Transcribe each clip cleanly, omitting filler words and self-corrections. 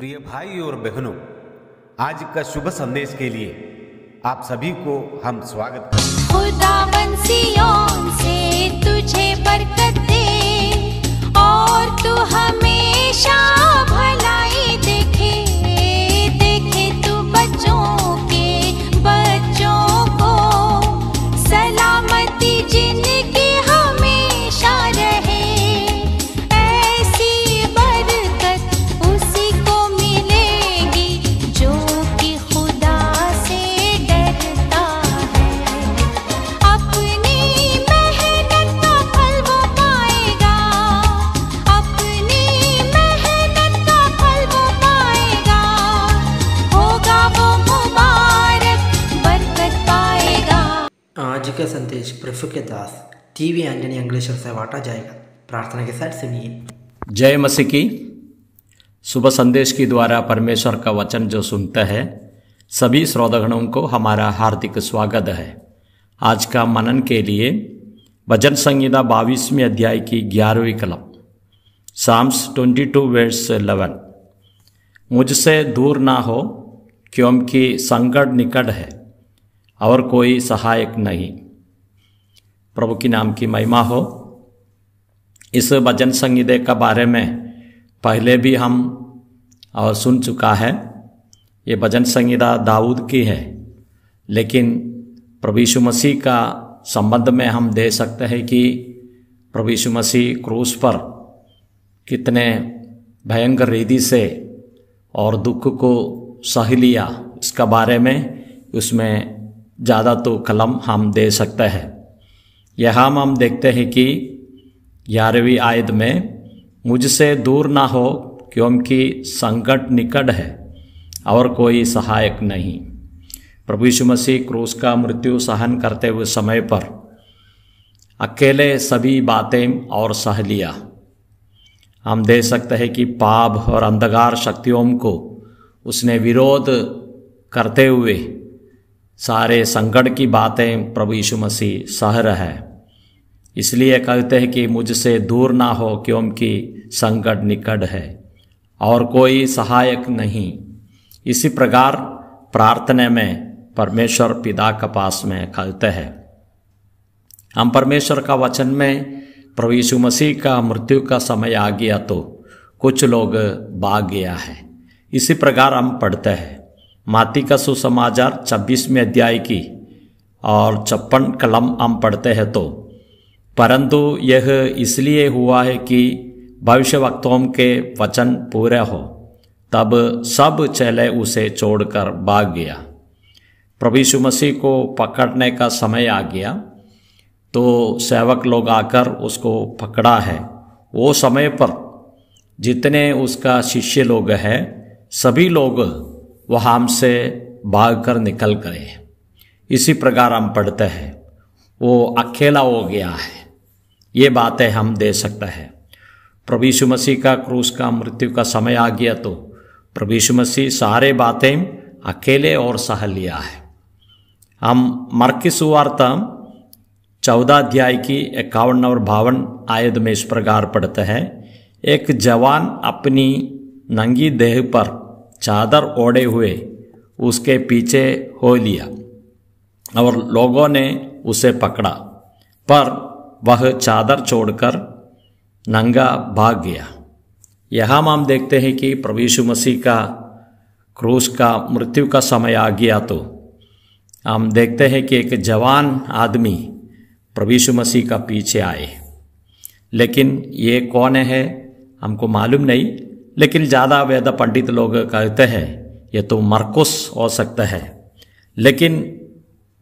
प्रिय भाई और बहनों, आज का शुभ संदेश के लिए आप सभी को हम स्वागत करते हैं। खुदावन सिय्योन से तुझे बरकत दे और तू हमेशा भलाई देखे तू बच्चों को सलामती जिनकी हमेशा रहे। ऐसी बरकत उसी को मिलेगी जो कि खुदा से डरता है। अपनी मेहनत का फल वो पाएगा, अपनी मेहनत का फल वो पाएगा। होगा वो मुबारक, बरकत पाएगा। आज का संदेश प्रभु के दास टीवी एंटनी अंग्लेश्वर से बांटा जाएगा। प्रार्थना के साथ सुनिए। जय मसीह की। शुभ संदेश के द्वारा परमेश्वर का वचन जो सुनता है, सभी श्रोतागणों को हमारा हार्दिक स्वागत है। आज का मनन के लिए भजन संहिता 22वें अध्याय की 11वीं कलम, साम्स 22 वर्स 11। मुझसे दूर ना हो क्योंकि संकट निकट है और कोई सहायक नहीं। प्रभु की नाम की महिमा हो। इस भजन संहिता के बारे में पहले भी हम सुन चुका है। ये भजन संहिता दाऊद की है, लेकिन प्रभु यीशु मसीह का संबंध में हम दे सकते हैं कि प्रभु यीशु मसीह क्रूस पर कितने भयंकर रीति से और दुख को सह लिया, इसका बारे में उसमें ज़्यादा तो कलम हम दे सकते हैं। यहाँ हम देखते हैं कि 11वीं आयत में मुझसे दूर ना हो क्योंकि संकट निकट है और कोई सहायक नहीं। प्रभु यीशु मसीह क्रूस का मृत्यु सहन करते हुए समय पर अकेले सभी बातें और सह लिया। हम देख सकते हैं कि पाप और अंधकार शक्तियों को उसने विरोध करते हुए सारे संकट की बातें प्रभु यीशु मसीह सह रहा है। इसलिए कहते हैं कि मुझसे दूर ना हो क्योंकि संकट निकट है और कोई सहायक नहीं। इसी प्रकार प्रार्थना में परमेश्वर पिता के पास में कहते हैं। हम परमेश्वर का वचन में प्रभु यीशु मसीह का मृत्यु का समय आ गया तो कुछ लोग भाग गया है। इसी प्रकार हम पढ़ते हैं मत्ती का सुसमाचार 26वें अध्याय की और 56 कलम हम पढ़ते हैं तो, परंतु यह इसलिए हुआ है कि भविष्यवक्ताओं के वचन पूरे हो, तब सब चेले उसे छोड़कर भाग गया। प्रभु यीशु मसीह को पकड़ने का समय आ गया तो सेवक लोग आकर उसको पकड़ा है। वो समय पर जितने उसका शिष्य लोग हैं सभी लोग वहाँ से भागकर निकल गए। इसी प्रकार हम पढ़ते हैं वो अकेला हो गया है। ये बातें हम दे सकते हैं। प्रभु यीशु मसीह का क्रूस का मृत्यु का समय आ गया तो प्रभु यीशु मसीह सारे बातें अकेले और सह लिया है। हम मरकी सुवार्ता 14 अध्याय की 51 और 52 आयत में इस प्रकार पढ़ते हैं। एक जवान अपनी नंगी देह पर चादर ओढ़े हुए उसके पीछे हो लिया और लोगों ने उसे पकड़ा, पर वह चादर छोड़कर नंगा भाग गया। यहाँ हम देखते हैं कि प्रभु यीशु मसीह का क्रूस का मृत्यु का समय आ गया तो हम देखते हैं कि एक जवान आदमी प्रभु यीशु मसीह का पीछे आए। लेकिन ये कौन है हमको मालूम नहीं, लेकिन ज़्यादा वेद पंडित लोग कहते हैं ये तो मरकुस हो सकता है। लेकिन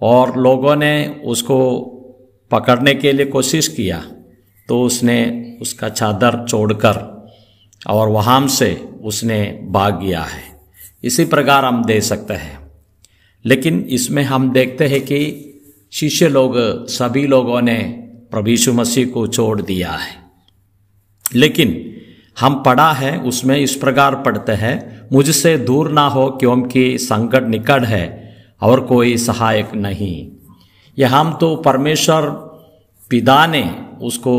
और लोगों ने उसको पकड़ने के लिए कोशिश किया तो उसने उसका चादर छोड़कर और वहाँ से उसने भाग गया है। इसी प्रकार हम दे सकते हैं। लेकिन इसमें हम देखते हैं कि शिष्य लोग सभी लोगों ने प्रभु यीशु मसीह को छोड़ दिया है। लेकिन हम पढ़ा है उसमें इस प्रकार पढ़ते हैं, मुझसे दूर ना हो क्योंकि संकट निकट है और कोई सहायक नहीं। यह हम तो परमेश्वर पिता ने उसको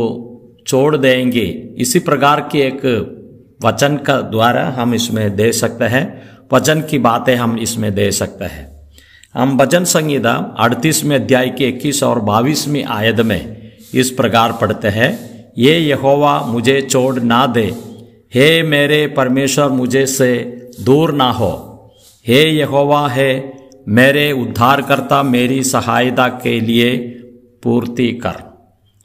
छोड़ देंगे, इसी प्रकार की एक वचन का द्वारा हम इसमें दे सकते हैं, वचन की बातें हम इसमें दे सकते हैं। हम भजन संहिता 38वें अध्याय के 21 और 22वीं आयत में इस प्रकार पढ़ते हैं, ये यहोवा मुझे छोड़ ना दे, हे मेरे परमेश्वर मुझे से दूर ना हो, हे यहोवा है मेरे उद्धारकर्ता, मेरी सहायता के लिए पूर्ति कर।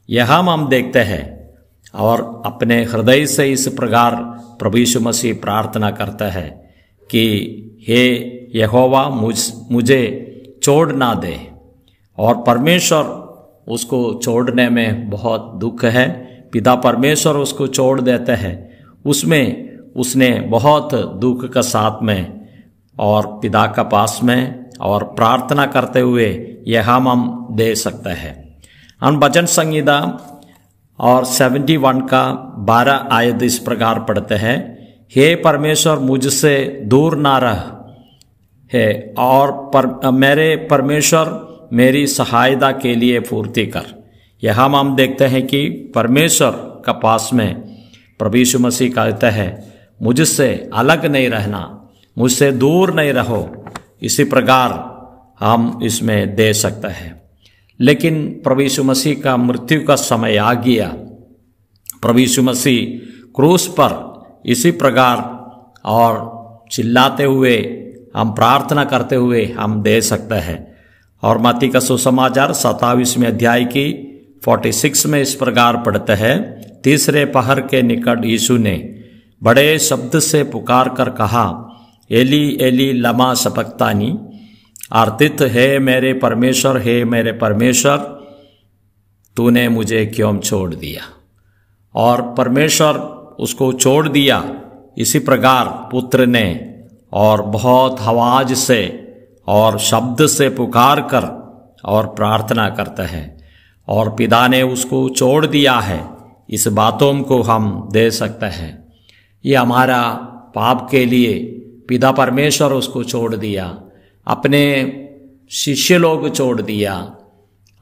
यहाँ हम देखते हैं और अपने हृदय से इस प्रकार प्रभु यीशु मसीह प्रार्थना करता है कि हे यहोवा मुझे छोड़ ना दे। और परमेश्वर उसको छोड़ने में बहुत दुख है, पिता परमेश्वर उसको छोड़ देते हैं, उसमें उसने बहुत दुख का साथ में और पिता का पास में और प्रार्थना करते हुए यह हम दे सकते हैं। हम भजन संहिता और 71 का 12 आयत इस प्रकार पढ़ते हैं, हे परमेश्वर मुझसे दूर ना रह है और मेरे परमेश्वर मेरी सहायता के लिए पूर्ति कर। यहाँ हम देखते हैं कि परमेश्वर का पास में प्रभु यीशु मसीह कहते हैं मुझसे अलग नहीं रहना, मुझसे दूर नहीं रहो। इसी प्रकार हम इसमें दे सकते हैं। लेकिन प्रभु यीशु मसीह का मृत्यु का समय आ गया। प्रभु यीशु मसीह क्रूस पर इसी प्रकार और चिल्लाते हुए हम प्रार्थना करते हुए हम दे सकते हैं। और मत्ती का सुसमाचार 27वें अध्याय की 46 में इस प्रकार पढ़ते हैं, तीसरे पहर के निकट यीशु ने बड़े शब्द से पुकार कर कहा, एली एली लमा सबक्तानी, अर्थित है मेरे परमेश्वर तूने मुझे क्यों छोड़ दिया। और परमेश्वर उसको छोड़ दिया। इसी प्रकार पुत्र ने और बहुत आवाज से और शब्द से पुकार कर और प्रार्थना करता है और पिता ने उसको छोड़ दिया है। इस बातों को हम दे सकते हैं। ये हमारा पाप के लिए पिता परमेश्वर उसको छोड़ दिया, अपने शिष्य लोग छोड़ दिया।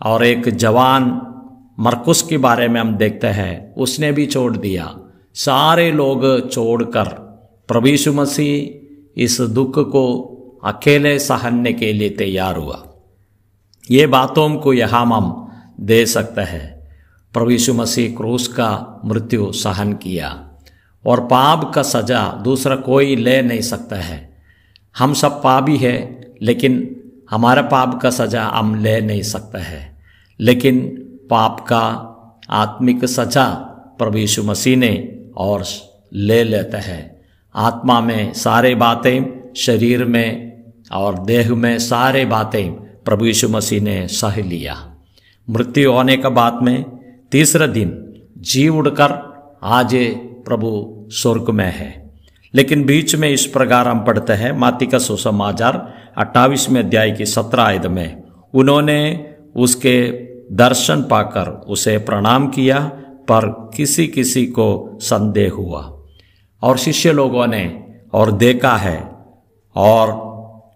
और एक जवान मरकुस के बारे में हम देखते हैं, उसने भी छोड़ दिया। सारे लोग छोड़कर प्रभु यीशु मसीह इस दुख को अकेले सहने के लिए तैयार हुआ। ये बातों को यहाँ हम दे सकते हैं। प्रभु यीशु मसीह क्रूस का मृत्यु सहन किया और पाप का सजा दूसरा कोई ले नहीं सकता है। हम सब पापी है, लेकिन हमारा पाप का सजा हम ले नहीं सकते हैं। लेकिन पाप का आत्मिक सजा प्रभु यीशु मसीह ने और ले लेता है। आत्मा में सारे बातें, शरीर में और देह में सारे बातें प्रभु यीशु मसीह ने सह लिया। मृत्यु होने का बाद में तीसरा दिन जी उड़कर आज प्रभु स्वर्ग में है। लेकिन बीच में इस प्रकार हम पढ़ते हैं, मत्ती का सुसमाचार 28वें अध्याय की 17 आयत में, उन्होंने उसके दर्शन पाकर उसे प्रणाम किया, पर किसी किसी को संदेह हुआ। और शिष्य लोगों ने और देखा है और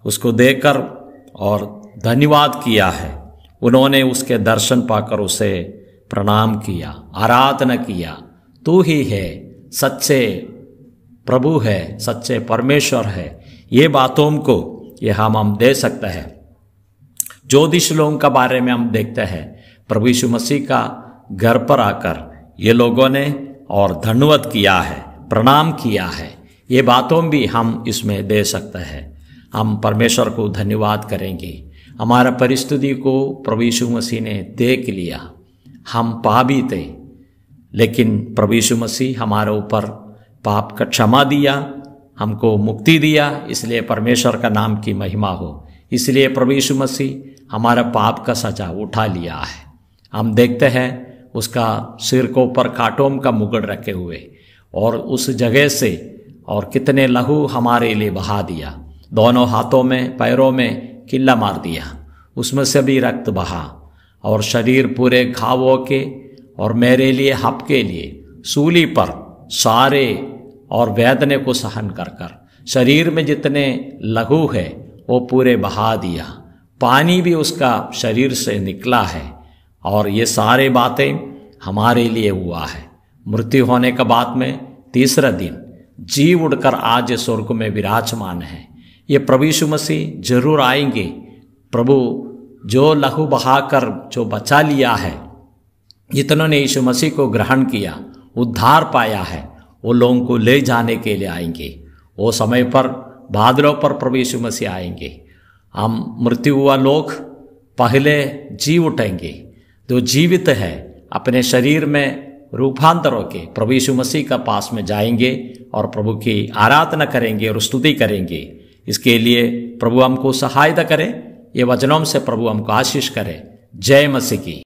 उसको देखकर और धन्यवाद किया है। उन्होंने उसके दर्शन पाकर उसे प्रणाम किया, आराधना किया। तू ही है सच्चे प्रभु है, सच्चे परमेश्वर है। ये बातों को ये हम दे सकते हैं। ज्योतिष लोगों का बारे में हम देखते हैं, प्रभु यीशु मसीह का घर पर आकर ये लोगों ने और धन्यवाद किया है, प्रणाम किया है। ये बातों भी हम इसमें दे सकते हैं। हम परमेश्वर को धन्यवाद करेंगे। हमारा परिस्थिति को प्रभु यीशु मसीह ने देख लिया। हम पापी थे, लेकिन प्रभु यीशु मसीह हमारे ऊपर पाप का क्षमा दिया, हमको मुक्ति दिया। इसलिए परमेश्वर का नाम की महिमा हो। इसलिए प्रभु यीशु मसीह हमारा पाप का सजा उठा लिया है। हम देखते हैं उसका सिर को ऊपर कांटों का मुकुट रखे हुए, और उस जगह से और कितने लहू हमारे लिए बहा दिया। दोनों हाथों में पैरों में किल्ला मार दिया, उसमें से भी रक्त बहा, और शरीर पूरे घावों के और मेरे लिए, आपके लिए सूली पर सारे और वेदने को सहन कर कर शरीर में जितने लहू है वो पूरे बहा दिया। पानी भी उसका शरीर से निकला है, और ये सारे बातें हमारे लिए हुआ है। मृत्यु होने के बाद में तीसरा दिन जी उड़कर आज स्वर्ग में विराजमान हैं। ये प्रभु यीशु मसीह जरूर आएंगे। प्रभु जो लहू बहाकर जो बचा लिया है, जितनों ने यीशु मसीह को ग्रहण किया, उद्धार पाया है, वो लोगों को ले जाने के लिए आएंगे। वो समय पर बादलों पर प्रभु यीशु मसीह आएंगे। हम मृत्यु हुआ लोग पहले जी उठेंगे। जो जीवित है अपने शरीर में रूपांतर होके प्रभु यीशु मसीह का पास में जाएंगे और प्रभु की आराधना करेंगे और स्तुति करेंगे। इसके लिए प्रभु हमको सहायता करे। ये वचनों से प्रभु हमको आशीष करे। जय मसीह की।